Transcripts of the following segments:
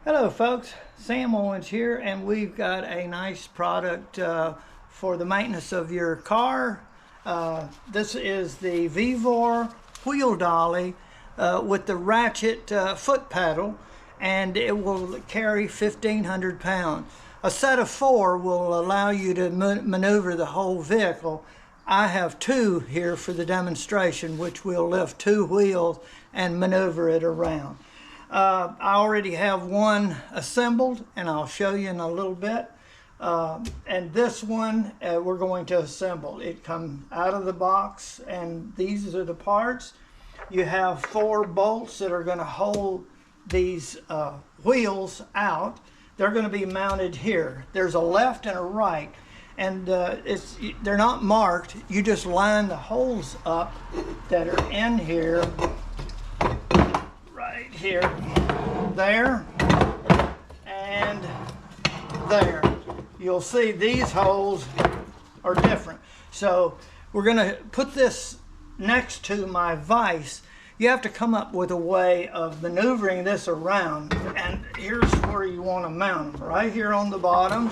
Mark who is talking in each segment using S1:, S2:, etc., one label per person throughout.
S1: Hello folks, Sam Owens here, and we've got a nice product for the maintenance of your car. This is the VEVOR wheel dolly with the Ratchet foot pedal, and it will carry 1,500 pounds. A set of 4 will allow you to maneuver the whole vehicle. I have 2 here for the demonstration, which will lift 2 wheels and maneuver it around. I already have one assembled, and I'll show you in a little bit. And this one we're going to assemble. It comes out of the box, and these are the parts. You have 4 bolts that are going to hold these wheels out. They're going to be mounted here. There's a left and a right, and they're not marked. You just line the holes up that are in here. Here, there, and there. You'll see these holes are different. So we're going to put this next to my vise. You have to come up with a way of maneuvering this around, and here's where you want to mount them, right here on the bottom.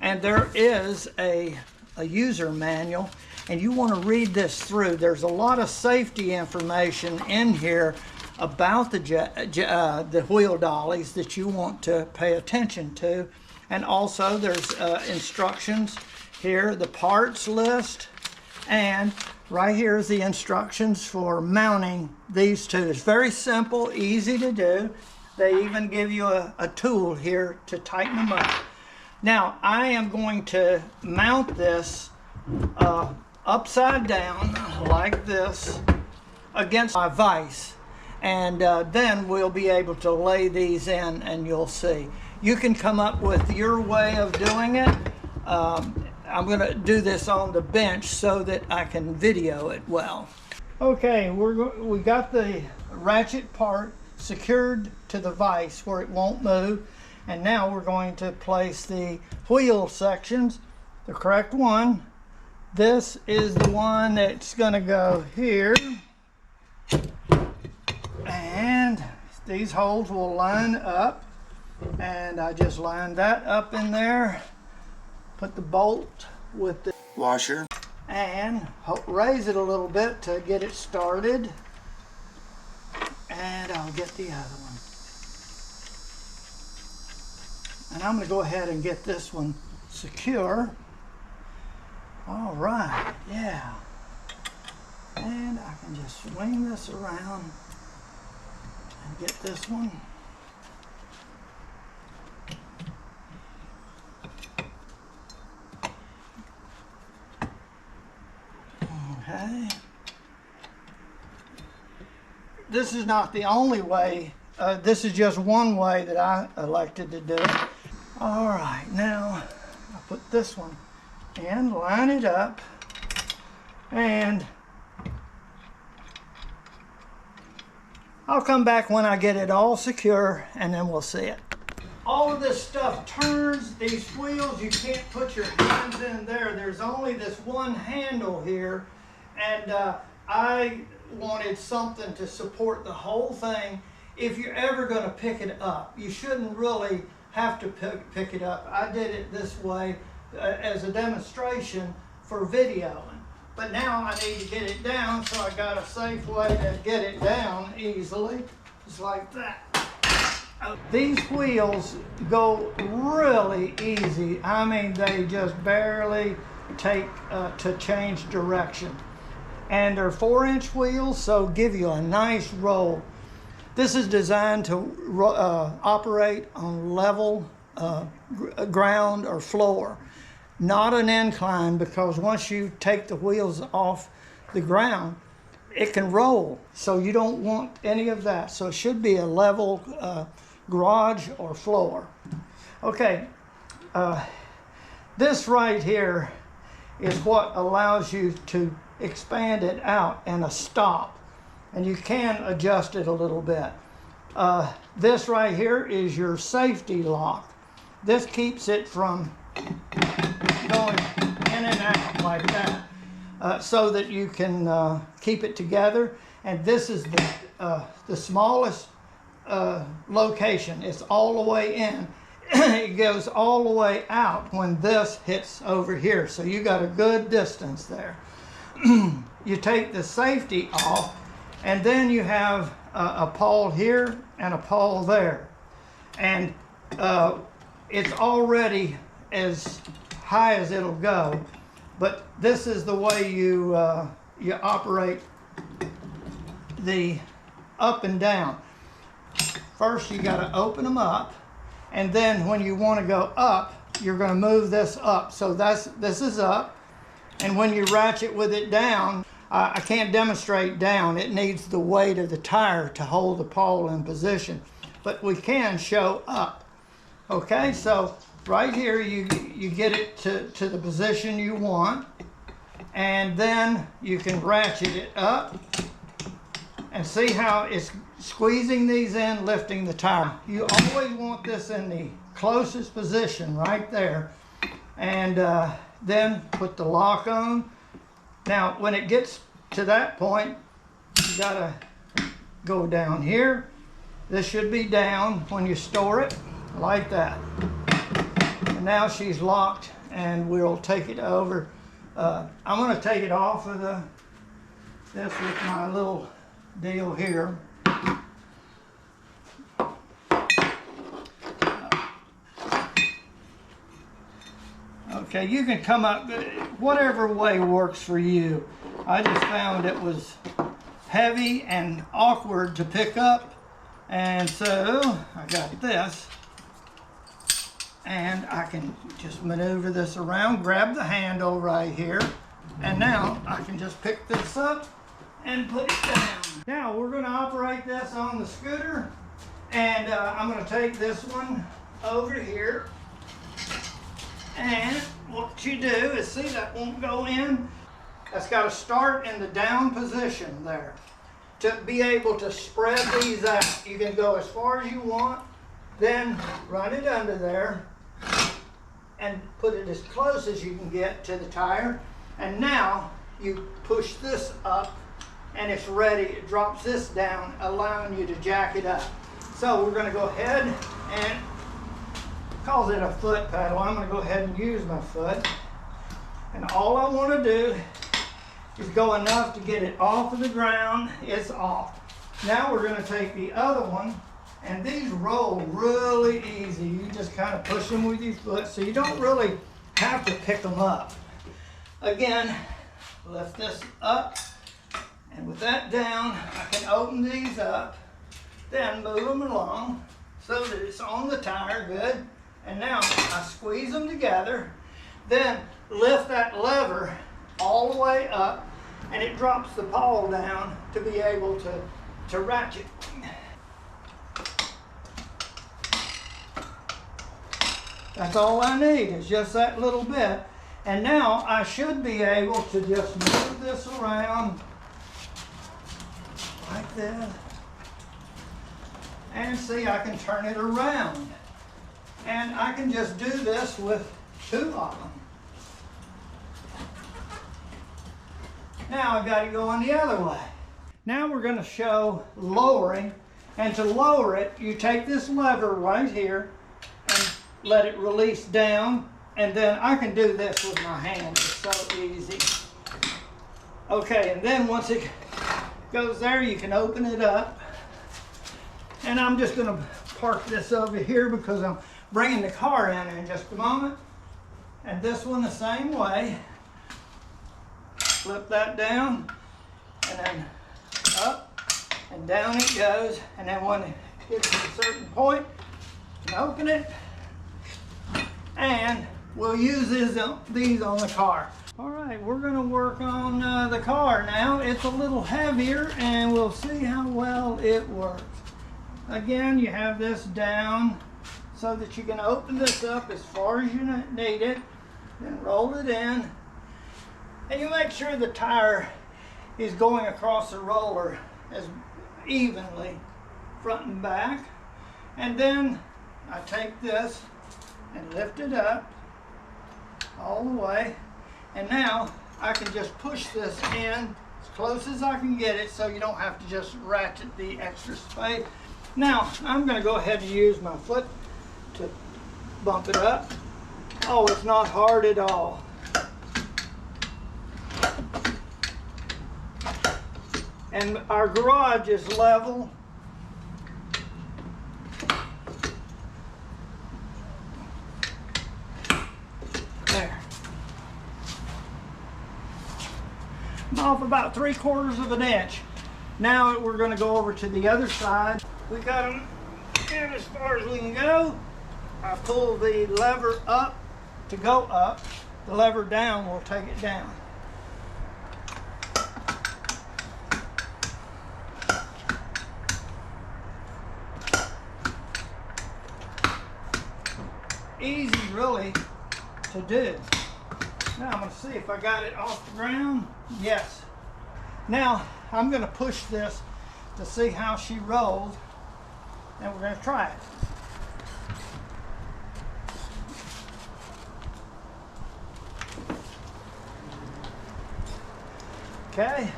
S1: And there is a user manual, and you want to read this through. There's a lot of safety information in here about the wheel dollies that you want to pay attention to. And also there's instructions here, the parts list, and right here is the instructions for mounting these 2. It's very simple, easy to do. They even give you a tool here to tighten them up. Now I am going to mount this upside down like this against my vise. And then we'll be able to lay these in, and you'll see. You can come up with your way of doing it. I'm going to do this on the bench so that I can video it well. Okay, we got the ratchet part secured to the vise where it won't move. And now we're going to place the wheel sections, the correct one. This is the one that's going to go here. And these holes will line up, and I just lined that up in there. Put the bolt with the washer and raise it a little bit to get it started, and I'll get the other one. And I'm going to go ahead and get this one secure. All right, yeah. And I can just swing this around and get this one. Okay. This is not the only way. This is just one way that I elected to do it. All right, now I'll put this one in, line it up, and I'll come back when I get it all secure, and then we'll see it. All of this stuff turns, these wheels, you can't put your hands in there. There's only this one handle here, and I wanted something to support the whole thing. If you're ever going to pick it up, you shouldn't really have to pick it up. I did it this way as a demonstration for videoing. But now I need to get it down, so I got a safe way to get it down easily, just like that. These wheels go really easy. I mean, they just barely take to change direction. And they're 4-inch wheels, so give you a nice roll. This is designed to operate on level ground or floor. Not an incline, because once you take the wheels off the ground, it can roll. So you don't want any of that. So it should be a level garage or floor. Okay, this right here is what allows you to expand it out and a stop. And you can adjust it a little bit. This right here is your safety lock. This keeps it from going in and out like that, so that you can keep it together. And this is the smallest location. It's all the way in. It goes all the way out when this hits over here. So you got a good distance there. You take the safety off, and then you have a pawl here and a pawl there. And it's already as high as it'll go, but this is the way you operate the up and down. First you got to open them up, and then when you want to go up, you're going to move this up. So this is up, and when you ratchet with it down, I can't demonstrate down. It needs the weight of the tire to hold the pawl in position, but we can show up. Okay, so right here you get it to the position you want, and then you can ratchet it up and see how it's squeezing these in, lifting the tire. You always want this in the closest position right there, and then put the lock on. Now when it gets to that point, you gotta go down here. This should be down when you store it, like that. And now she's locked, and we'll take it over. I'm gonna take it off of this with my little deal here. Okay, you can come up whatever way works for you. I just found it was heavy and awkward to pick up, and so I got this, and I can just maneuver this around, grab the handle right here, and now I can just pick this up and put it down. Now we're going to operate this on the scooter, and I'm going to take this one over here, and what you do is, see, that won't go in. That's got to start in the down position there. To be able to spread these out, you can go as far as you want, then run it under there and put it as close as you can get to the tire. And now you push this up, and it's ready. It drops this down, allowing you to jack it up. So we're going to go ahead, and calls it a foot pedal. I'm going to go ahead and use my foot, and all I want to do is go enough to get it off of the ground. It's off. Now we're going to take the other one, and these roll really easy. You just kind of push them with your foot, so you don't really have to pick them up. Again, lift this up, and with that down, I can open these up, then move them along so that it's on the tire good. And now I squeeze them together, then lift that lever all the way up, and it drops the pawl down to be able to ratchet. That's all I need, is just that little bit. And now I should be able to just move this around like this. And see, I can turn it around. And I can just do this with two of them. Now I've got it going the other way. Now we're going to show lowering. And to lower it, you take this lever right here and let it release down. And then I can do this with my hand. It's so easy. Okay, and then once it goes there, you can open it up. And I'm just going to park this over here because I'm bringing the car in just a moment. And this one the same way. Flip that down, and then up and down it goes. And then when it gets to a certain point, you can open it, and we'll use these on the car. All right, we're going to work on the car now. It's a little heavier, and we'll see how well it works. Again, you have this down so that you can open this up as far as you need it, then roll it in, and you make sure the tire is going across the roller as evenly, front and back. And then I take this and lift it up all the way, and now I can just push this in as close as I can get it, so you don't have to just ratchet the extra space. Now, I'm going to go ahead and use my foot to bump it up. Oh, it's not hard at all. And our garage is level. There. I'm off about 3/4 of an inch. Now we're going to go over to the other side. We got them in as far as we can go. I pull the lever up to go up. The lever down will take it down. Easy really to do. Now I'm going to see if I got it off the ground. Yes. Now I'm going to push this to see how she rolls, and we're going to try it. Okay.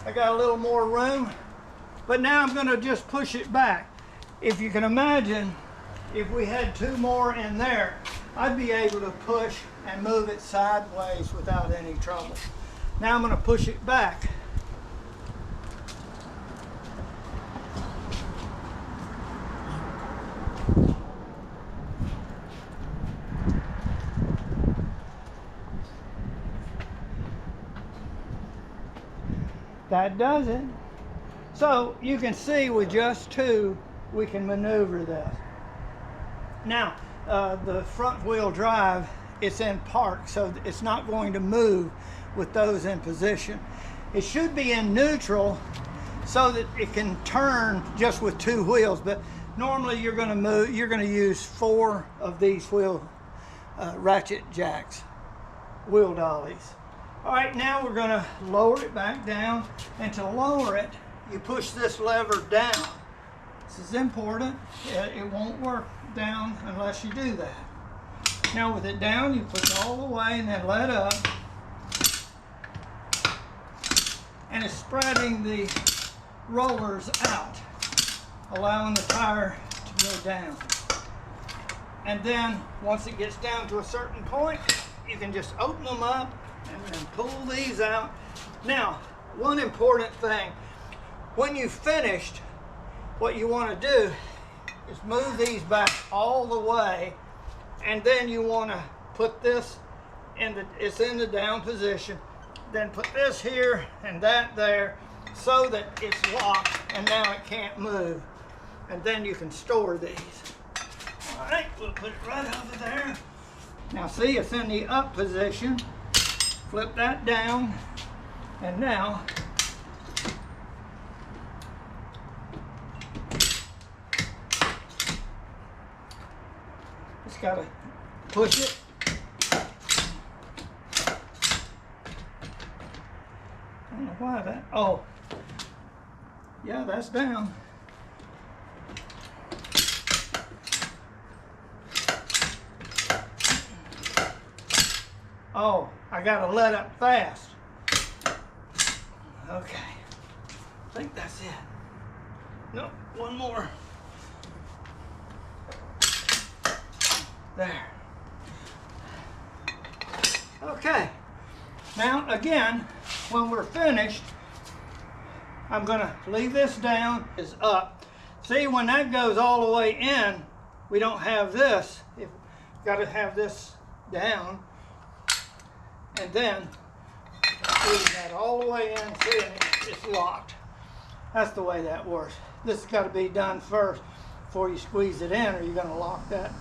S1: I got a little more room, but now I'm going to just push it back. If you can imagine, if we had 2 more in there, I'd be able to push and move it sideways without any trouble. Now I'm going to push it back. That does it. So you can see with just 2, we can maneuver this. Now, the front wheel drive, it's in park, so it's not going to move with those in position. It should be in neutral so that it can turn just with 2 wheels, but normally you're going to use 4 of these wheel ratchet jacks, wheel dollies. All right, now we're going to lower it back down, and to lower it, you push this lever down. This is important. It won't work down unless you do that. Now with it down, you push all the way and then let up. And it's spreading the rollers out, allowing the tire to go down. And then once it gets down to a certain point, you can just open them up and then pull these out. Now, one important thing, when you've finished, what you want to do is move these back all the way, and then you want to put this it's in the down position, then put this here and that there so that it's locked and now it can't move, and then you can store these. All right, we'll put it right over there. Now see, it's in the up position. Flip that down, and now just gotta push it. I don't know why that, oh, yeah, that's down. Oh, I gotta let up fast. Okay, I think that's it. No, one more. There. Okay, now again, when we're finished, I'm gonna leave this down, is up. See, when that goes all the way in, we don't have this. You've gotta have this down. And then squeeze that all the way in, see, and it's locked. That's the way that works. This has got to be done first before you squeeze it in, or you're going to lock that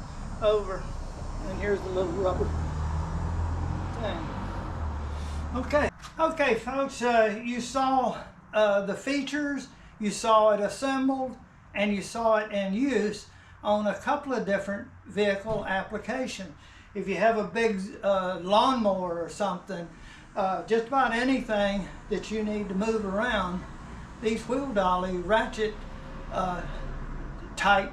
S1: over. And here's the little rubber thing. Okay, folks, you saw the features, you saw it assembled, and you saw it in use on a couple of different vehicle applications. If you have a big lawnmower or something, just about anything that you need to move around, these wheel dolly ratchet type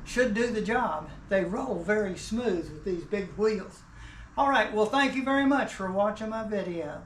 S1: should do the job. They roll very smooth with these big wheels. All right, well, thank you very much for watching my video.